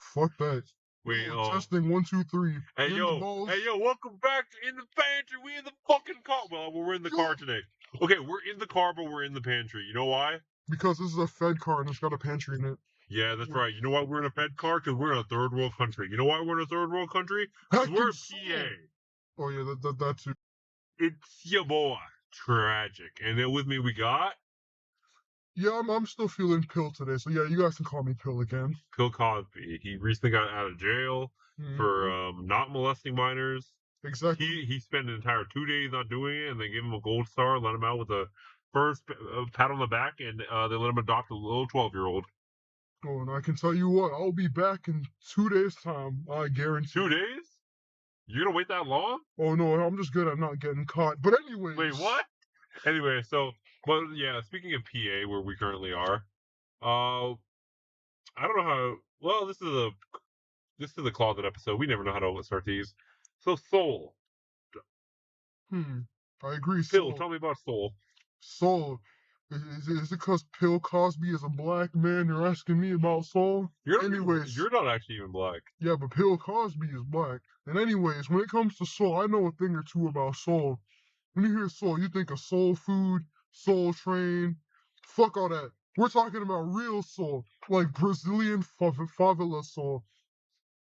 Fuck that. Wait, Testing 1, 2, 3. Hey yo, welcome back to In the Pantry. We in the fucking car. Well, we're in the car today. Okay, we're in the car, but we're in the pantry. You know why? Because this is a Fed car and it's got a pantry in it. Yeah, that's right. You know why we're in a Fed car? Because we're in a third world country. You know why we're in a third world country? Because we're in PA. Oh yeah, that too. It's your boy, Tragic. And then with me we got Yeah, I'm still feeling Pill today, so yeah, you guys can call me Pill again. Bill Cosby. He recently got out of jail for not molesting minors. Exactly. He spent an entire 2 days not doing it, and they gave him a gold star, let him out with a first pat on the back, and they let him adopt a little 12-year-old. Oh, and I can tell you what, I'll be back in 2 days' time. I guarantee. 2 days? You're gonna wait that long? Oh no, I'm just good at not getting caught. But anyways. Wait, what? Anyway, so, but yeah, speaking of PA, where we currently are, I don't know how. Well, this is a closet episode. We never know how to start these. So Soul. I agree. Phil, tell me about Soul. Soul. Is it because Bill Cosby is a black man? You're asking me about Soul? Anyways. You're not actually even black. Yeah, but Bill Cosby is black. And anyways, when it comes to Soul, I know a thing or two about Soul. When you hear Soul, you think of soul food, Soul Train. Fuck all that. We're talking about real soul, like Brazilian favela soul.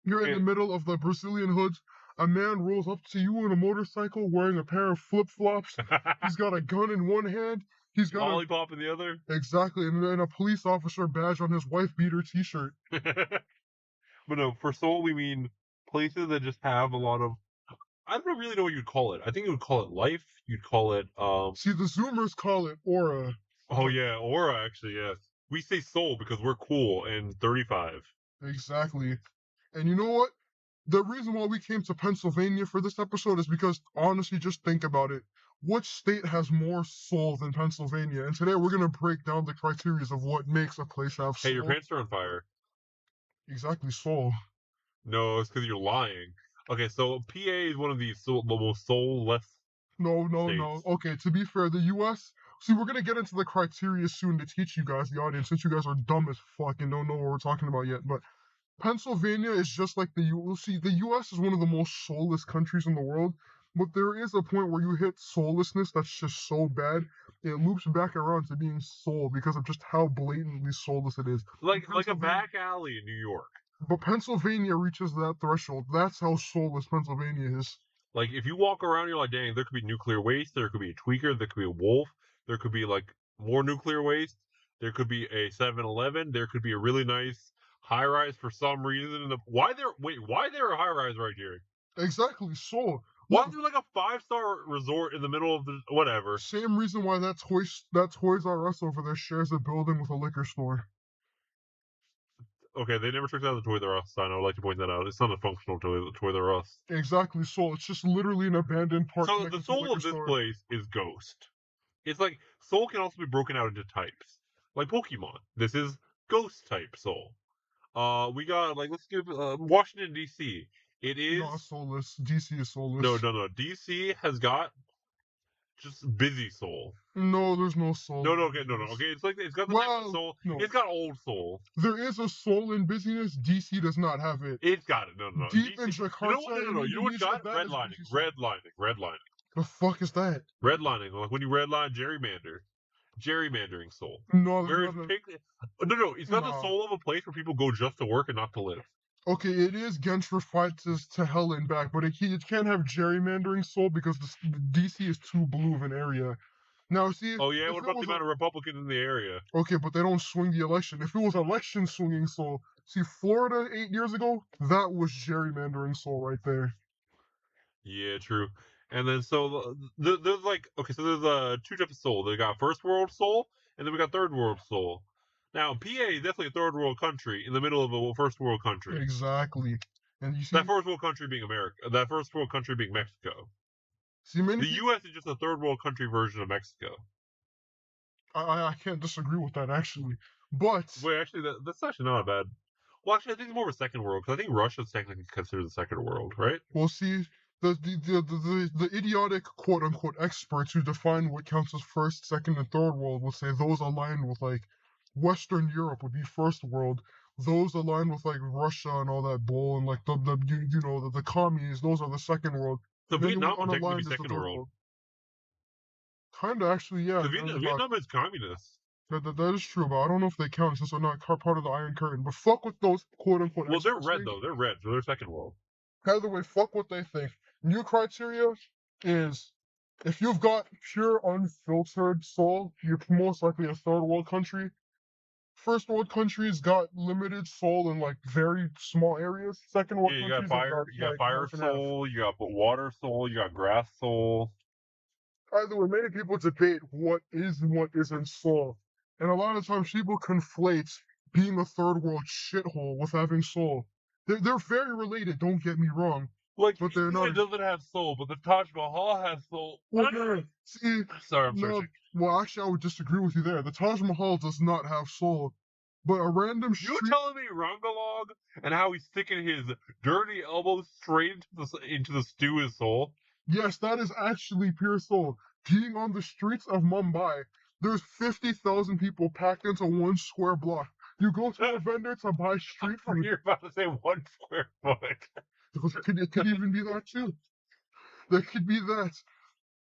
You're in the middle of the Brazilian hoods. A man rolls up to you on a motorcycle wearing a pair of flip-flops. He's got a gun in one hand. He's got lollipop in the other. Exactly, and then a police officer badge on his wife beater T-shirt. But no, for Soul we mean places that just have a lot of. I don't really know what you'd call it. I think you would call it life. You'd call it. See, the Zoomers call it aura. Oh yeah, aura. Actually, yes. We say soul because we're cool and 35. Exactly. And you know what? The reason why we came to Pennsylvania for this episode is because, honestly, just think about it. What state has more soul than Pennsylvania? And today we're going to break down the criteria of what makes a place have soul. Hey, your pants are on fire. Exactly, soul. No, it's because you're lying. Okay, so PA is one of the most soulless. No. Okay, to be fair, the U.S. See, we're going to get into the criteria soon to teach you guys, the audience, since you guys are dumb as fuck and don't know what we're talking about yet. But Pennsylvania is just like the U.S. See, the U.S. is one of the most soulless countries in the world, but there is a point where you hit soullessness that's just so bad, it loops back around to being soul because of just how blatantly soulless it is. Like a back alley in New York. But Pennsylvania reaches that threshold. That's how soulless Pennsylvania is. Like, if you walk around, you're like, dang, there could be nuclear waste, there could be a tweaker, there could be a wolf, there could be, like, more nuclear waste, there could be a 7-Eleven, there could be a really nice high-rise for some reason. Why there a high-rise right here? Exactly, so. Why is there, like, a 5-star resort in the middle of the whatever? Same reason why that Toys R Us over there shares a building with a liquor store. Okay, they never took down the Toys R Us sign. I would like to point that out. It's not a functional Toys R Us. Exactly, Soul. It's just literally an abandoned park. So the soul of this place is Ghost. It's like Soul can also be broken out into types, like Pokemon. This is Ghost type Soul. We got let's give Washington D.C. It is not soulless. DC is soulless. No. DC has got just busy soul. No, there's no soul. No. Okay. It's got the type of soul. No. It's got old soul. There is a soul in busyness. DC does not have it. It's got it. No. Deep in Jakarta. No. You know what's got? Redlining. The fuck is that? Redlining, like when you redline gerrymandering soul. No, it's not the soul of a place where people go just to work and not to live. Okay, it is gentrified to hell and back, but it can't have gerrymandering soul because the DC is too blue of an area. Now, see. Oh yeah, what about the amount of Republicans in the area? Okay, but they don't swing the election. If it was election swinging soul, see, Florida 8 years ago, that was gerrymandering soul right there. Yeah, true. And then so there's there's 2 types of soul. They got first world soul, and then we got third world soul. Now, PA is definitely a third world country in the middle of a first world country. Exactly. And you see that first world country being America. That first world country being Mexico. See, the U.S. is just a third world country version of Mexico. I can't disagree with that, actually. But wait, actually, that's actually not bad. Well, actually, I think it's more of a second world because I think Russia's technically considered the second world, right? Well, see, the idiotic quote unquote experts who define what counts as first, second, and third world will say those aligned with like Western Europe would be first world, those aligned with like Russia and all that bull and like the commies, those are the second world. So And Vietnam anyone would technically be unaligned is the second third world. world. Kinda actually, yeah. Because Now you talk. Vietnam is communist. That is true, but I don't know if they count since they're not part of the Iron Curtain. But fuck with those quote unquote Well, they're experts red think. though. They're red, so they're second world. Either way, fuck what they think. New criteria is if you've got pure unfiltered soul, you're most likely a third world country. First world countries got limited soul in like very small areas. Second world Yeah, you got countries have fire. got You got like fire half and half. soul. You got water soul. You got grass soul. Either way, many people debate what is and what isn't soul. And a lot of times people conflate being a third world shithole with having soul. They're very related, don't get me wrong. Like But they're not. India doesn't have soul, but the Taj Mahal has soul. Well, no, see, Sorry, I'm no, searching. well, actually, I would disagree with you there. The Taj Mahal does not have soul. But a random You street. telling me Rangalong and how he's sticking his dirty elbows straight into the stew is soul? Yes, that is actually pure soul. Being on the streets of Mumbai, there's 50,000 people packed into one square block. You go to a vendor to buy street food. You're about to say 1 square foot. It could even be that too. There could be that.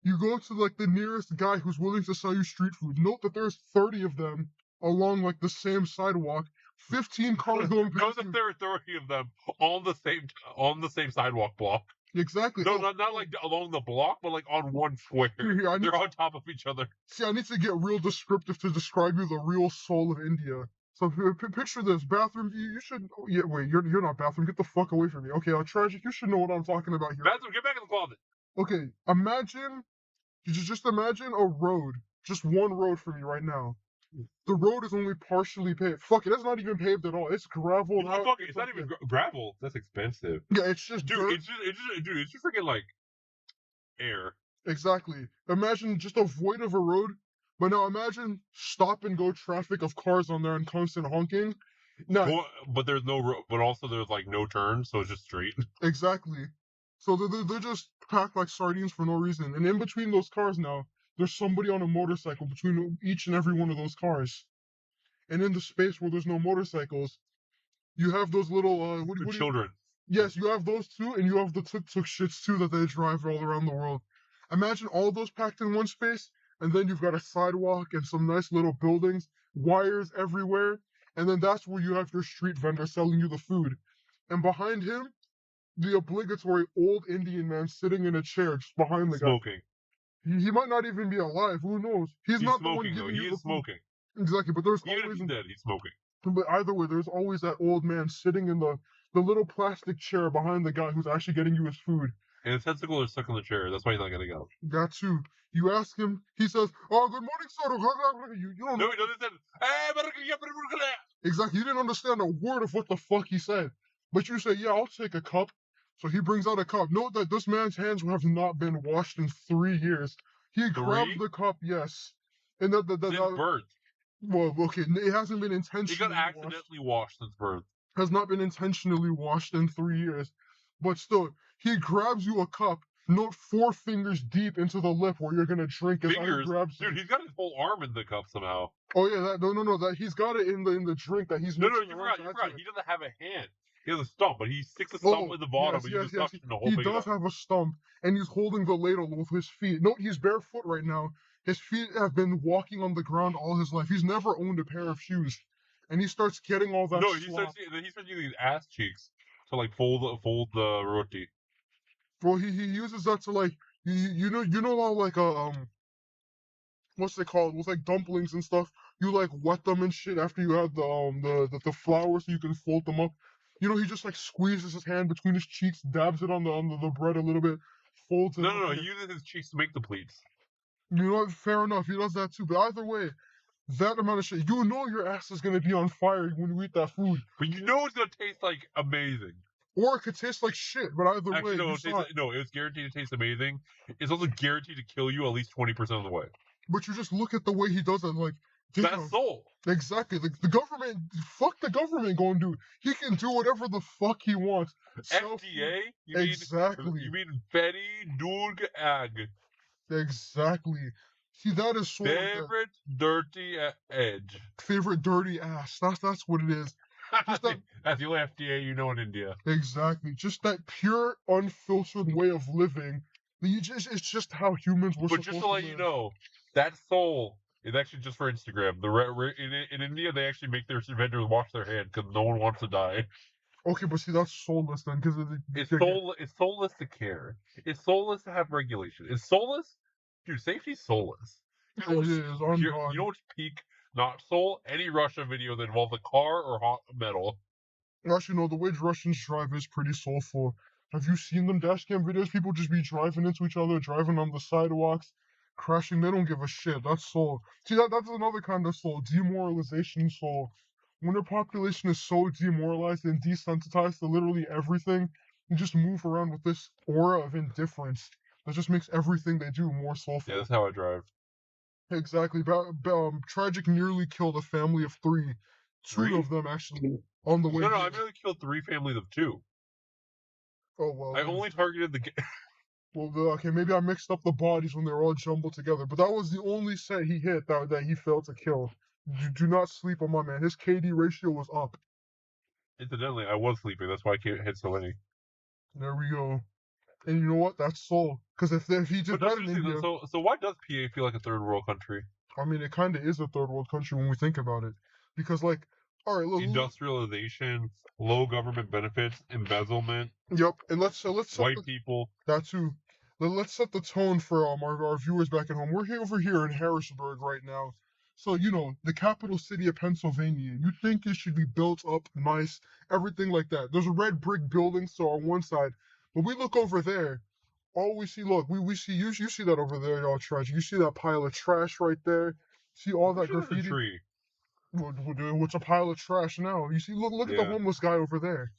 You go to like the nearest guy who's willing to sell you street food. Note that there's 30 of them along like the same sidewalk. 15 cars going Goes past if you. there are 30 of them on the same sidewalk block. Exactly. No, Oh, not like along the block, but like on one square. here, They're on top of each other. see, I need to get real descriptive to describe you the real soul of India. So picture this bathroom. You should. Oh, yeah, wait. You're not bathroom. Get the fuck away from me. Okay, tragic. You should know what I'm talking about here. Bathroom, get back in the closet. Okay, imagine. You just imagine a road. Just one road for me right now. The road is only partially paved. Fuck it, it's not even paved at all. It's graveled No, out. fuck it. It's not even gravel. That's expensive. Yeah, it's just Dude, dirt. it's just freaking like air. Exactly. Imagine just a void of a road, but now imagine stop and go traffic of cars on there and constant honking. No, But there's no but also there's like no turn, so it's just straight. exactly. So they're just packed like sardines for no reason. And in between those cars now, there's somebody on a motorcycle between each and every one of those cars. And in the space where there's no motorcycles, you have those little what do you Children. yes, you have those two, and you have the tuk-tuk shits too that they drive all around the world. Imagine all those packed in one space, and then you've got a sidewalk and some nice little buildings, wires everywhere, and then that's where you have your street vendor selling you the food. And behind him, the obligatory old Indian man sitting in a chair just behind the guy. Smoking. He might not even be alive. Who knows? He's not the one smoking though. giving He you the is food. smoking. Exactly, but there's Even if always he's dead, he's smoking. but either way, there's always that old man sitting in the little plastic chair behind the guy who's actually getting you his food. And his tentacles are stuck on the chair. That's why he's not getting out. Got too. You ask him, he says, "Oh, good morning, sir." You don't No, know. he doesn't say, hey, Exactly. You didn't understand a word of what the fuck he said. But you say, "Yeah, I'll take a cup." So he brings out a cup. Note that this man's hands have not been washed in 3 years. He grabs the cup, yes. And since birth. well, okay, it hasn't been He intentionally got accidentally washed since birth. has not been intentionally washed in 3 years. But still, he grabs you a cup, not 4 fingers deep into the lip where you're gonna drink as Fingers? he grabs Dude, it. he's got his whole arm in the cup somehow. Oh yeah, that that he's got it in the drink that he's No, mixing you around. forgot. He doesn't have a hand. He has a stump, but he sticks a stump in the bottom and uses suction to hold He it does up. have a stump, and he's holding the ladle with his feet. Note he's barefoot right now. His feet have been walking on the ground all his life. He's never owned a pair of shoes, and he starts getting all that. No, he starts using his ass cheeks to like fold the roti. Well, he uses that to like you know how like what's it called with like dumplings and stuff. You like wet them and shit after you have the flour so you can fold them up. You know, he just like squeezes his hand between his cheeks, dabs it on the bread a little bit, folds it. No. He uses his cheeks to make the pleats. You know what? Fair enough. He does that too. But either way, that amount of shit, you know your ass is gonna be on fire when you eat that food. But you know it's gonna taste like amazing. Or it could taste like shit. But either way, it's guaranteed to taste amazing. It's also guaranteed to kill you at least 20% of the way. But you just look at the way he does it, like that's soul. Exactly. The government, fuck the government, going dude. He can do whatever the fuck he wants. FDA. Exactly. You mean Fetty Durg Ag. Exactly. See, that is so favorite dirty edge. Favorite dirty ass. That's what it is. Just that That's the only FDA you know in India. exactly, just that pure, unfiltered way of living. It's just how humans were But just supposed to to let you live. know, that soul is actually just for Instagram. In India, they actually make their vendors wash their hands because no one wants to die. Okay, but see, that's soulless then, because It's soulless to care. It's soulless to have regulation. It's soulless, dude. Safety's soulless. it is on God. You know what's peak not soul? Any Russia video that involves a car or hot metal. Actually, no, the way Russians drive is pretty soulful. Have you seen them dashcam videos? People just be driving into each other, driving on the sidewalks, crashing. They don't give a shit. That's soul. See, that's another kind of soul. Demoralization soul. When their population is so demoralized and desensitized to literally everything, they just move around with this aura of indifference that just makes everything they do more soulful. Yeah, that's how I drive. Exactly. Tragic nearly killed a family of three. Two 3? of them actually on the way No, here. I've nearly killed 3 families of 2. Oh well. I only targeted the. Well, okay, maybe I mixed up the bodies when they were all jumbled together, but that was the only set he hit that he failed to kill. Do not sleep on my man. His KD ratio was up. Incidentally, I was sleeping. That's why I can't hit so many. There we go. And you know what? That's soul. Because if he did But that's that in interesting. India, So why does PA feel like a third world country? I mean, it kind of is a third world country when we think about it. Because, like, all right, look, Industrialization, low government benefits, embezzlement, yep, and let's set white people. that too. Let's set the tone for our viewers back at home. We're here over here in Harrisburg right now. So, you know, the capital city of Pennsylvania. You think it should be built up nice, everything like that. There's a red brick building, so on one side. But we look over there, all we see, look, we see you see that over there, y'all trash. You see that pile of trash right there. See all that There's a graffiti? tree. What's a pile of trash now? You see, look at the Yeah. homeless guy over there.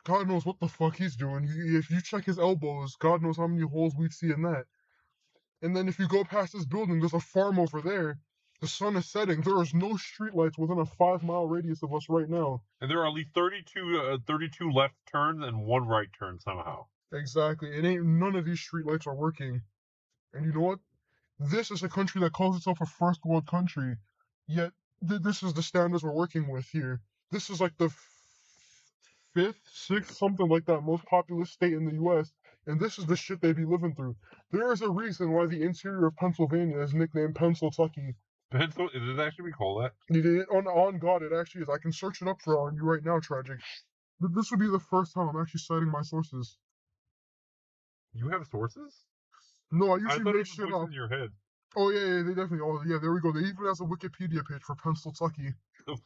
God knows what the fuck he's doing. If you check his elbows, God knows how many holes we'd see in that. And then if you go past this building, there's a farm over there. The sun is setting. There is no streetlights within a 5-mile radius of us right now. And there are at least 32 left turns and 1 right turn somehow. Exactly. It ain't none of these streetlights are working. And you know what? This is a country that calls itself a first world country, yet this is the standards we're working with here. This is like the fifth, sixth, something like that, most populous state in the U.S., and this is the shit they be living through. There is a reason why the interior of Pennsylvania is nicknamed Pennsyltucky. Pencil? Is it actually we call that? On God, it actually is. I can search it up for you right now, Tragic. This would be the first time I'm actually citing my sources. You have sources? No, I I usually thought it make was shit voices up. in your head. Oh yeah, they definitely. Oh yeah, there we go. They even has a Wikipedia page for Pennsyltucky.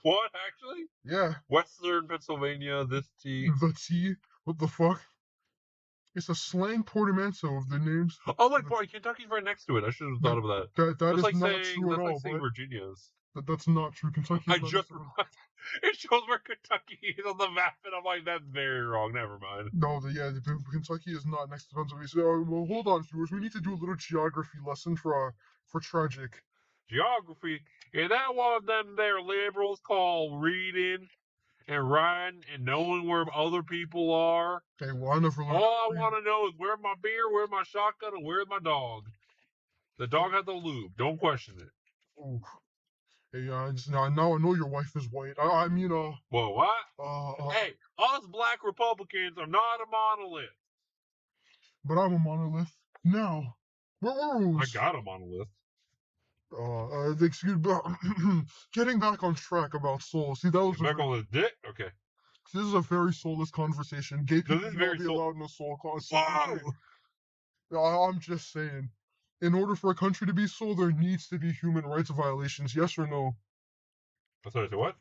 What actually? Yeah, Western Pennsylvania. This T. the T. What the fuck? It's a slang portmanteau of the names. Oh, like boy, Kentucky's right next to it. I should have thought of that. That That's is like not saying true at that's like all, saying but Virginia's. that's not true. Kentucky I is not just necessarily. it shows where Kentucky is on the map, and I'm like, that's very wrong. Never mind. No, Kentucky is not next to Pennsylvania. So, well, hold on, viewers. We need to do a little geography lesson for Tragic. Geography. Is that what them there liberals call reading and writing and knowing where other people are? Okay, well, I never learned. All I want to know is where's my beer, where's my shotgun, and where's my dog. The dog has the lube. Don't question it. Oh, hey, now I know your wife is white. I mean, Whoa, what? uh, Hey, us black Republicans are not a monolith. but I'm a monolith. Now, I where got a monolith. excuse me. Getting back on track about soul. See, that was Back on the dick? Okay. this is a very soulless conversation. Gay people This is should very not be soul- allowed in a soul Whoa! I'm just saying. In order for a country to be soul, there needs to be human rights violations. Yes or no? I'm sorry, so what?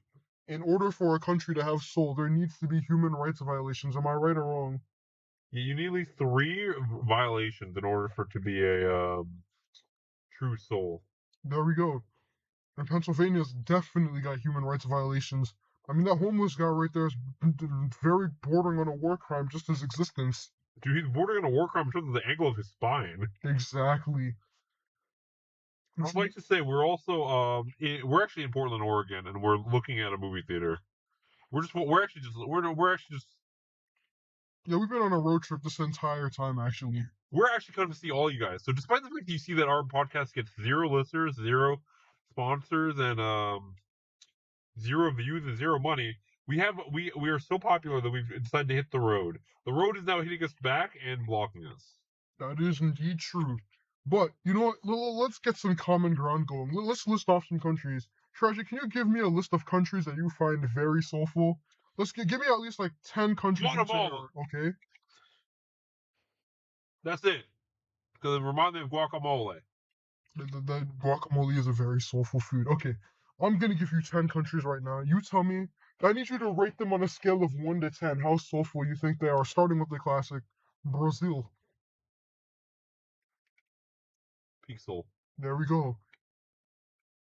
In order for a country to have soul, there needs to be human rights violations. Am I right or wrong? You need at least 3 violations in order for it to be a true soul. There we go. And Pennsylvania's definitely got human rights violations. I mean, that homeless guy right there is very bordering on a war crime, just his existence. Dude, he's bordering on a war crime in terms of the angle of his spine. Exactly. I'd like to say we're also we're actually in Portland, Oregon, and we're looking at a movie theater. We're actually just Yeah, we've been on a road trip this entire time, actually. we're actually coming to see all you guys. So despite the fact that you see that our podcast gets 0 listeners, 0 sponsors, and zero views and zero money, we are so popular that we've decided to hit the road. The road is now hitting us back and blocking us. That is indeed true. But you know what? Let's get some common ground going. Let's list off some countries. Treasure, can you give me a list of countries that you find very soulful? Give me at least like 10 countries you'd say Guatemala. are okay. That's it. Because it reminds me of guacamole. The guacamole is a very soulful food. Okay, I'm gonna give you 10 countries right now. You tell me. I need you to rate them on a scale of 1 to 10. How soulful you think they are? Starting with the classic, Brazil. Peak soul. There we go.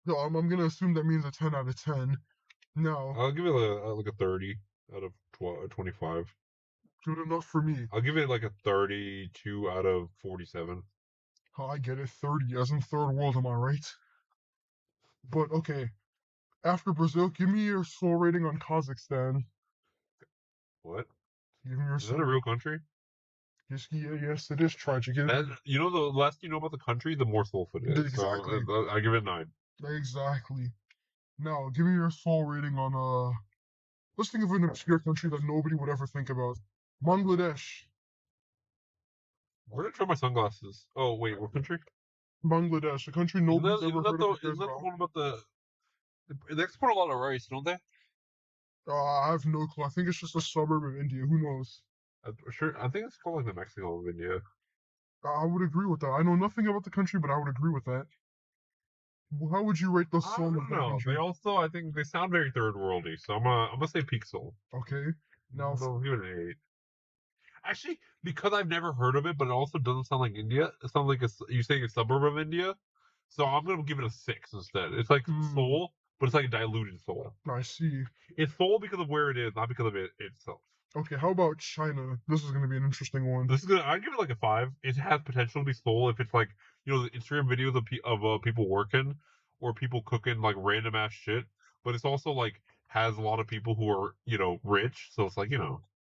So I'm gonna assume that means a 10 out of 10. Now, I'll give it like a 30 out of 25. good enough for me. I'll give it like a 32 out of 47. Oh, I get it. 30, as in third world, am I right? But okay, after Brazil, give me your soul rating on Kazakhstan. What? Give me your Is that soul a real rating. country? Yes, the it is tragic. That you know, the less you know about the country, the more soulful it is. So Exactly. I give it a 9. Exactly. Now, give me your soul rating on let's think of an obscure country that nobody would ever think about. Bangladesh. Where did I try my sunglasses? Oh wait, what country? Bangladesh, a country nobody's ever heard of or Isn't cares that the about. one about they export a lot of rice, don't they? I have no clue. I think it's just a suburb of India. Who knows? I'm sure. I think it's called like the Mexico of India. I would agree with that. I know nothing about the country, but I would agree with that. Well, how would you rate the I soul of don't that know. They country? also, I think, they sound very third worldy. So I'm gonna say peak soul. Okay. Now, I'll give it an 8. Actually, because I've never heard of it, but it also doesn't sound like India. It sounds like you saying a suburb of India. So I'm gonna give it a 6 instead. It's like hmm, soul, but it's like a diluted soul. I see. It's soul because of where it is, not because of it itself. Okay, how about China? This is going to be an interesting one. This is gonna. I'd give it like a 5. It has potential to be soul if it's like the Instagram videos of people working or people cooking like random ass shit. But it's also like has a lot of people who are rich, so it's like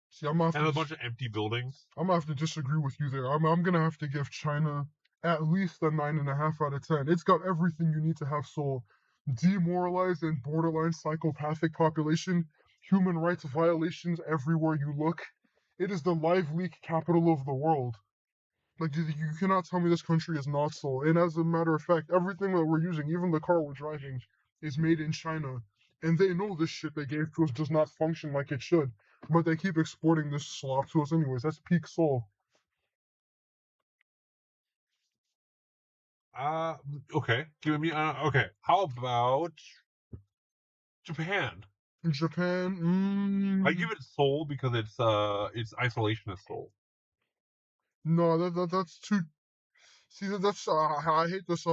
See, I'm gonna have and a to bunch of empty buildings. I'm gonna have to disagree with you there. I'm gonna have to give China at least a 9.5 out of 10. It's got everything you need to have soul. Demoralized and borderline psychopathic population, human rights violations everywhere you look. It is the live leak capital of the world. Like you cannot tell me this country is not soul. And as a matter of fact, everything that we're using, even the car we're driving, is made in China. And they know this shit they gave to us does not function like it should. But they keep exporting this slop to us anyways. That's peak soul. Uh, okay. Give me. Okay. How about Japan? In Japan, I give it soul because it's isolationist soul. no, that's too. See, that's I hate this.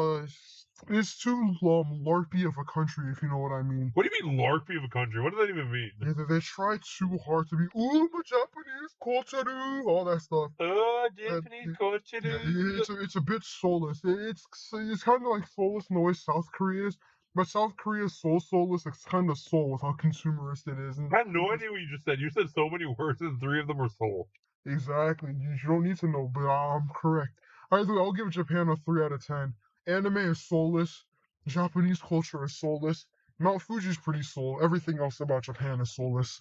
It's too larpy of a country, if you know what I mean. What do you mean larpy of a country? What does that even mean? Yeah, they try too hard to be, oh, my Japanese culture, all that stuff. Oh, And Japanese culture. yeah, it's a bit soulless. It's kind of like soulless in the way South Korea is, but South Korea is soulless. It's kind of soul with how consumerist it is, and I had no idea what you just said. You said so many words, and 3 of them are soul. exactly. You don't need to know, but I'm correct. Either way, I'll give Japan a 3 out of 10. Anime is soulless. Japanese culture is soulless. Mount Fuji's pretty soul. Everything else about Japan is soulless.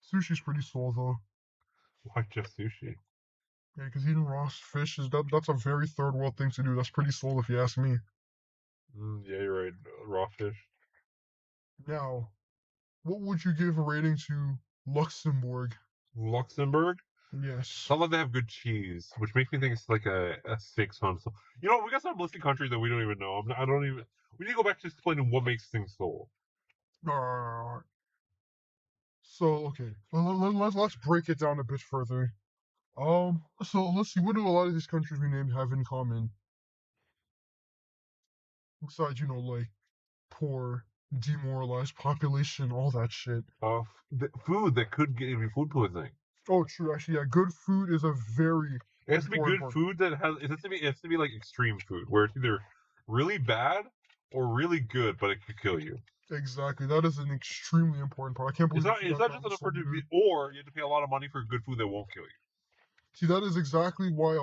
Sushi's pretty soul though. Why just sushi? Yeah, because eating raw fish that's a very third world thing to do. That's pretty soul if you ask me. Yeah, you're right. Raw fish. Now, what would you give a rating to Luxembourg? Luxembourg. Yes. Sounds like they have good cheese, which makes me think it's like a 6 on. So we got some listed countries that we don't even know. I don't even. We need to go back to explaining what makes things soul. Uh, so okay, let's break it down a bit further. So let's see, what do a lot of these countries we named have in common? Besides, like poor, demoralized population, all that shit. Food that could give you food poisoning. Oh, true. Actually, yeah, good food is a very It has to be important good part. food that has. It has to be like extreme food, where it's either really bad or really good, but it could kill you. Exactly. That is an extremely important part. I can't It's believe you not. It's forgot not that just one enough so for it to be, good. or you have to pay a lot of money for good food that won't kill you. See, that is exactly why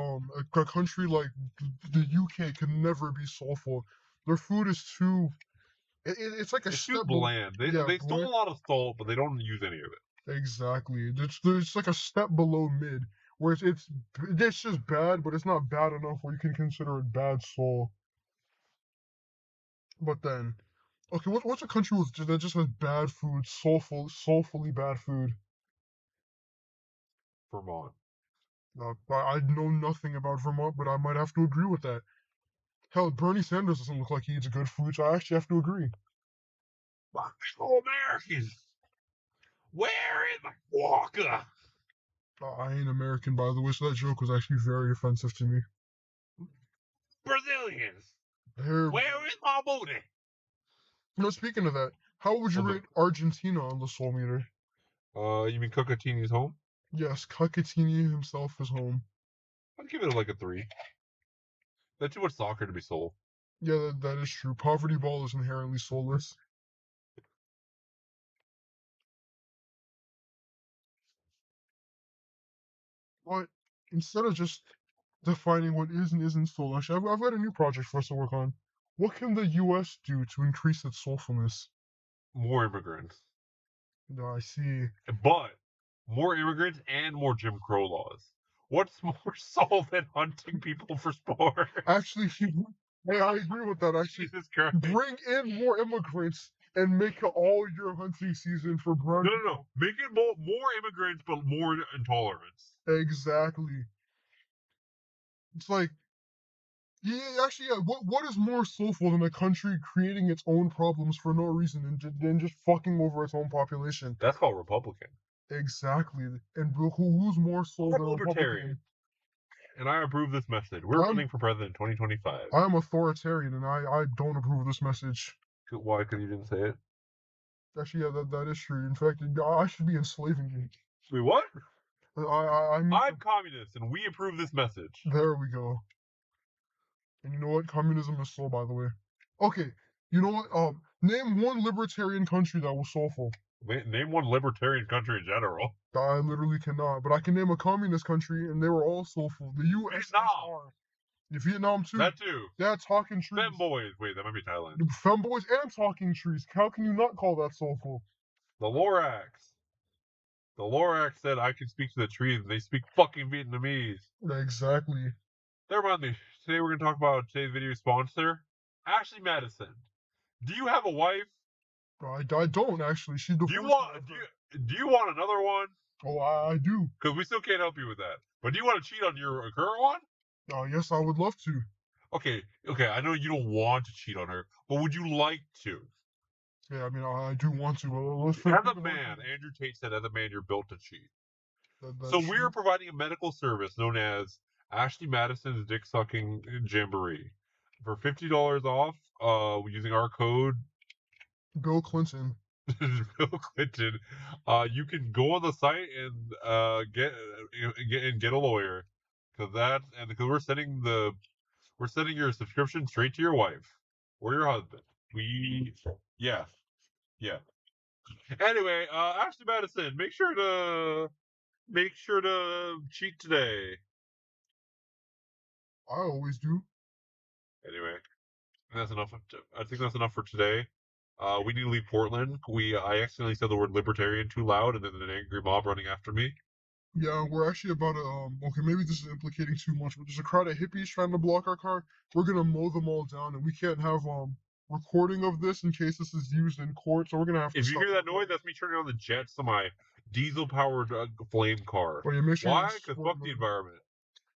a country like the UK can never be soulful. Their food is too It's like a It's too step bland. They stole a lot of salt, but they don't use any of it. Exactly. It's like a step below mid, where it's just bad, but it's not bad enough where you can consider it bad soul. But then, okay, what's a country that just has bad food, soulfully bad food? Vermont. I know nothing about Vermont, but I might have to agree with that. Hell, Bernie Sanders doesn't look like he eats good food, so I actually have to agree. Fellow Americans, where is my Walker? I ain't American, by the way, so that joke was actually very offensive to me. Brazilians, There, where is my booty? no, speaking of that, how would you rate Argentina on the soul meter? You mean Cucatini's home? Yes, Cucatini himself is home. I'd give it like a 3. That's too much soccer to be soul. Yeah, that is true. Poverty ball is inherently soulless. But instead of just defining what is and isn't soul, actually, I've got a new project for us to work on. What can the U.S. do to increase its soulfulness? More immigrants. I see. But more immigrants and more Jim Crow laws. What's more soul than hunting people for sport? Actually, I agree with that. Actually, Jesus Christ. bring in more immigrants and make all your hunting season for brown. No. Make it more immigrants, but more intolerance. Exactly. It's like, yeah, actually, yeah. What is more soulful than a country creating its own problems for no reason and just fucking over its own population? That's called Republican. Exactly. And who's more soul than a Libertarian. Republican? And I approve this message. We're running for president in 2025. I'm authoritarian, and I don't approve of this message. Why? Because you didn't say it? Actually, yeah, that is true. In fact, I should be enslaving you. Wait, what? I'm communist, and we approve this message. There we go. And you know what? Communism is soul, by the way. Okay, you know what? Name one libertarian country that was soulful. Name one libertarian country in general. I literally cannot, but I can name a communist country, and they were all soulful. The USSR. Vietnam too. That too. Yeah, talking trees. Femboys. Wait, that might be Thailand. Femboys and talking trees. How can you not call that soulful? The Lorax. The Lorax said I can speak to the trees, and they speak fucking Vietnamese. Exactly. Never mind me. Today we're going to talk about today's video sponsor, Ashley Madison. Do you have a wife? I don't actually. She divorced. Do you want another one? Oh, I do. Because we still can't help you with that. But do you want to cheat on your current one? Oh, yes, I would love to. Okay. I know you don't want to cheat on her, but would you like to? Yeah, I mean, I do want to. As a man, Andrew Tate said, as a man, you're built to cheat. So we're providing a medical service known as Ashley Madison's Dick Sucking Jamboree. For $50 off, using our code Bill Clinton. Bill Clinton, you can go on the site and get a lawyer, because we're sending your subscription straight to your wife or your husband. Yeah. Anyway, Ashley Madison, make sure to cheat today. I always do. Anyway, that's enough. I think that's enough for today. We need to leave Portland. I accidentally said the word libertarian too loud, and then an angry mob running after me. Yeah, we're actually about to, okay, maybe this is implicating too much, but there's a crowd of hippies trying to block our car. We're gonna mow them all down, and we can't have, recording of this in case this is used in court, so we're gonna have to. If you hear that noise, that's me turning on the jets on my diesel-powered flame car. Oh, yeah, make sure. Why? Because fuck the environment.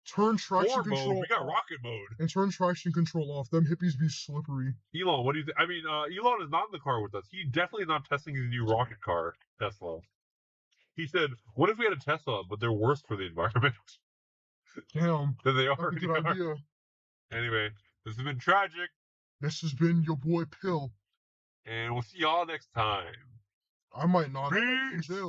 Turn traction control. We got rocket mode. And turn traction control off. Them hippies be slippery. Elon, what do you think? I mean, Elon is not in the car with us. He definitely is not testing his new rocket car, Tesla. He said, what if we had a Tesla, but they're worse for the environment? Damn. Than they are. That's a good idea. Anyway, this has been tragic. This has been your boy Pill. And we'll see y'all next time. I might not. Peace.